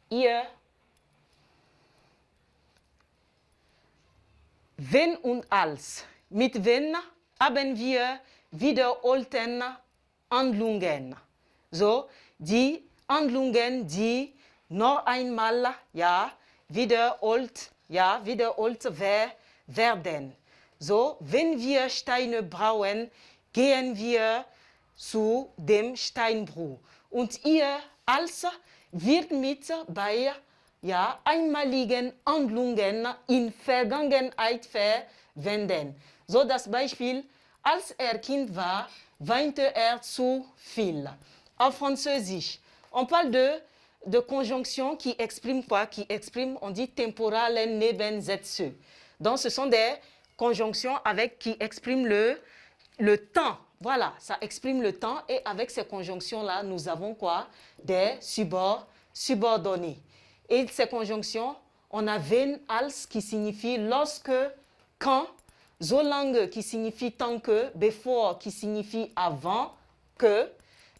ihr, wenn und als. Mit wenn haben wir wiederholten Handlungen. So, die Handlungen, die noch einmal wiederholt werden. So, wenn wir Steine brauchen, gehen wir zu dem Steinbruch. Und ihr als wird mit bei einmaligen Handlungen in Vergangenheit verwenden. So das Beispiel, als er Kind war, weinte er zu viel. En Französisch, on parle de conjonction qui exprime quoi? Qui exprime, on dit temporalen Nebensätze. Donc ce sont des conjonctions qui expriment le temps. Voilà, ça exprime le temps et avec ces conjonctions-là, nous avons quoi? Des subordonnés. Et ces conjonctions, on a wenn, als qui signifie lorsque, quand, solange qui signifie tant que, bevor qui signifie avant que,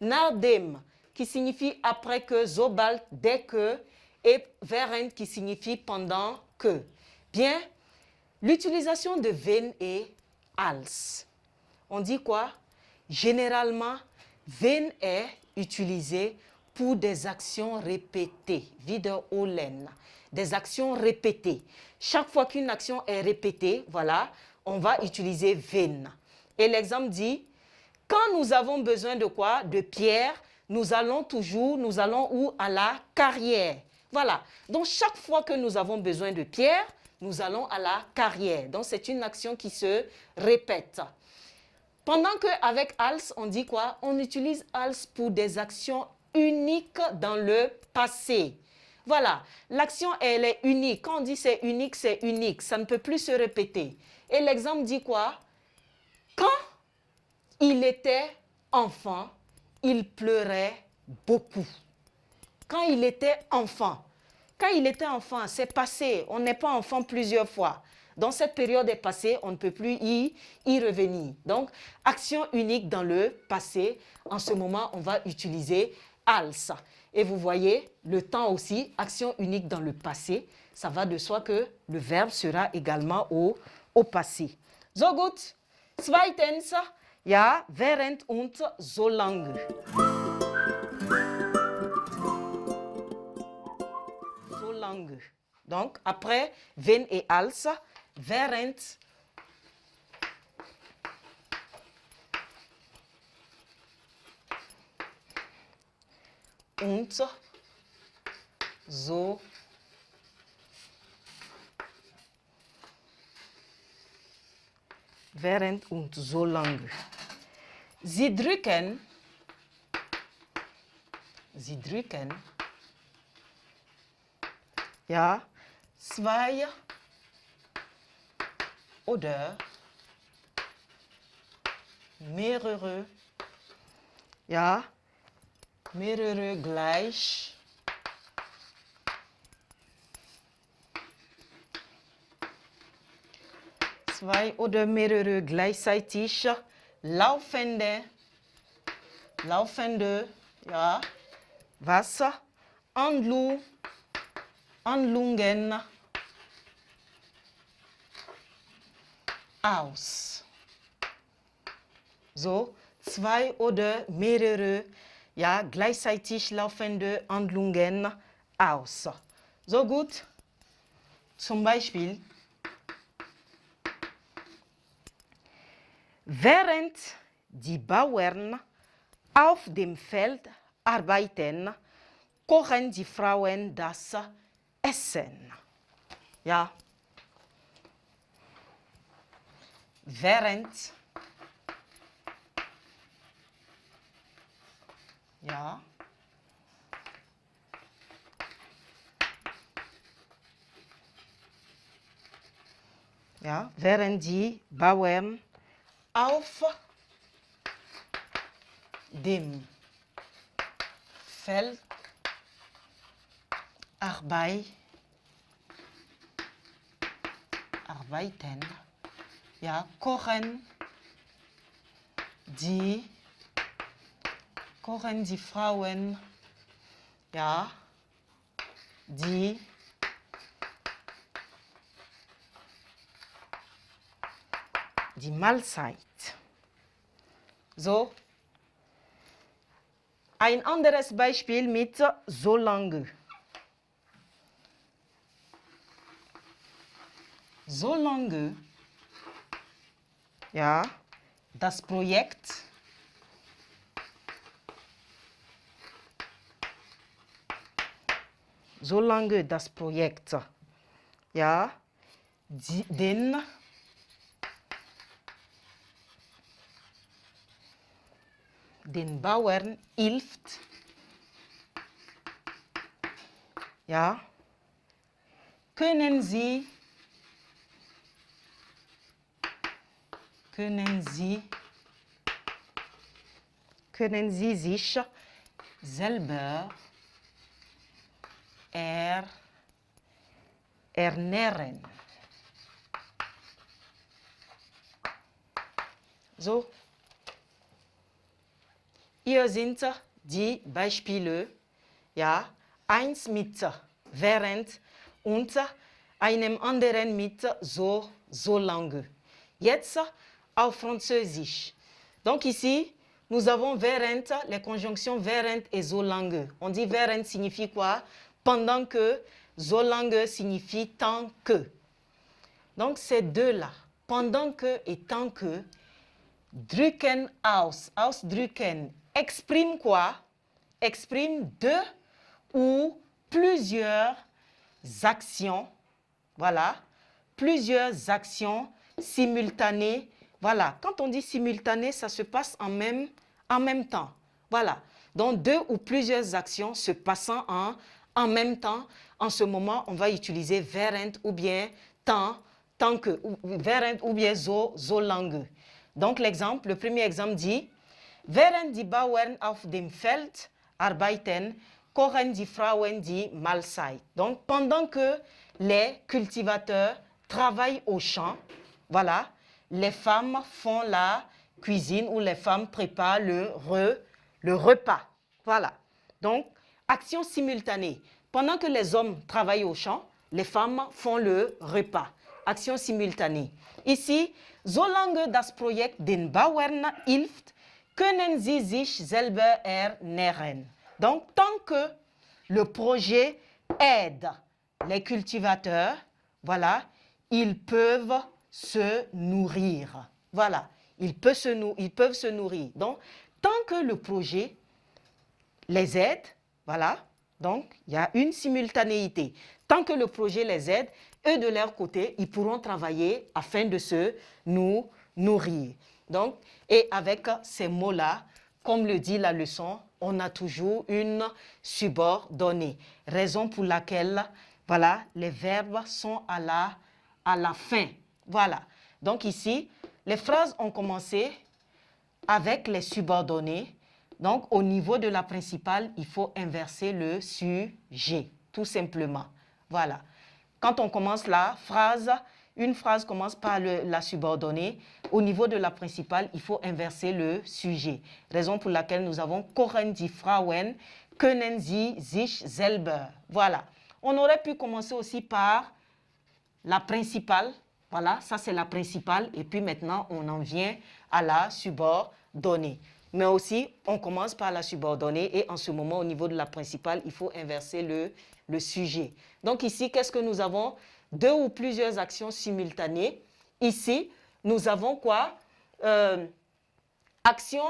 nachdem qui signifie après que, sobald dès que, et während qui signifie pendant que. Bien, l'utilisation de wenn et als. On dit quoi? Généralement, wenn est utilisé pour des actions répétées, wiederholen, des actions répétées. Chaque fois qu'une action est répétée, voilà, on va utiliser wenn. Et l'exemple dit, quand nous avons besoin de quoi? De pierre, nous allons où? À la carrière. Voilà, donc chaque fois que nous avons besoin de pierre, nous allons à la carrière. Donc c'est une action qui se répète. Pendant qu'avec als, on dit quoi? On utilise als pour des actions uniques dans le passé. Voilà, l'action, elle est unique. Quand on dit c'est unique, ça ne peut plus se répéter. Et l'exemple dit quoi? Quand il était enfant, il pleurait beaucoup. Quand il était enfant, c'est passé. On n'est pas enfant plusieurs fois. Donc, cette période est passée, on ne peut plus y revenir. Donc, action unique dans le passé. En ce moment, on va utiliser als. Et vous voyez, le temps aussi, action unique dans le passé. Ça va de soi que le verbe sera également au passé. So gut. Zweitens, während und solange. Solange. Donc, après wenn et als, während und so während und so lange. Sie drücken zwei oder mehrere gleich zwei oder mehrere gleichzeitig laufende Handlungen aus. So, zwei oder mehrere gleichzeitig laufende Handlungen aus. So gut. Zum Beispiel, während die Bauern auf dem Feld arbeiten, kochen die Frauen das Essen. Ja. Während während die Bauern auf dem Feld arbeiten, kochen die Frauen die Mahlzeit. So, ein anderes Beispiel mit so lange. So lange, ja, das Projekt solange das Projekt, ja, den Bauern hilft, ja, können sie sich selber ernähren. So, hier sind die Beispiele, ja, eins mit während und einem anderen mit so lange. Jetzt auf Französisch. Donc ici, nous avons während, les conjonctions während et so lange. On dit während signifie quoi? Pendant que, so lange signifie tant que. Donc ces deux-là, pendant que et tant que, drücken aus, ausdrücken, exprime quoi? Exprime deux ou plusieurs actions, voilà, plusieurs actions simultanées. Voilà, quand on dit simultané, ça se passe en même temps. Voilà, donc deux ou plusieurs actions se passant en même temps. En ce moment, on va utiliser während ou bien tant que, während ou bien so lange. Donc l'exemple, le premier exemple dit, während die Bauern auf dem Feld arbeiten, kochen die Frauen die Mahlzeit. Donc pendant que les cultivateurs travaillent au champ, voilà, les femmes font la cuisine ou les femmes préparent le repas. Voilà. Donc, action simultanée. Pendant que les hommes travaillent au champ, les femmes font le repas. Action simultanée. Ici, solange das Projekt den Bauern hilft, können sie sich selber ernähren. Donc, tant que le projet aide les cultivateurs, voilà, ils peuvent se nourrir. Voilà, ils peuvent se nourrir. Donc, tant que le projet les aide, voilà, donc il y a une simultanéité. Tant que le projet les aide, eux de leur côté, ils pourront travailler afin de se nourrir. Donc, et avec ces mots-là, comme le dit la leçon, on a toujours une subordonnée. Raison pour laquelle, voilà, les verbes sont à la fin. Voilà. Donc ici, les phrases ont commencé avec les subordonnées. Donc, au niveau de la principale, il faut inverser le sujet, tout simplement. Voilà. Quand on commence la phrase, une phrase commence par la subordonnée. Au niveau de la principale, il faut inverser le sujet. Raison pour laquelle nous avons kochen die Frauen, können sie sich selber. Voilà. On aurait pu commencer aussi par la principale. Voilà, ça c'est la principale. Et puis maintenant, on en vient à la subordonnée. Mais aussi, on commence par la subordonnée et en ce moment, au niveau de la principale, il faut inverser le sujet. Donc ici, qu'est-ce que nous avons? Deux ou plusieurs actions simultanées. Ici, nous avons quoi? Action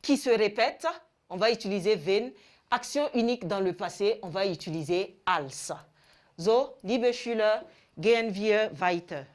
qui se répète, on va utiliser wenn. Action unique dans le passé, on va utiliser als. So, liebe Schüler, gehen wir weiter.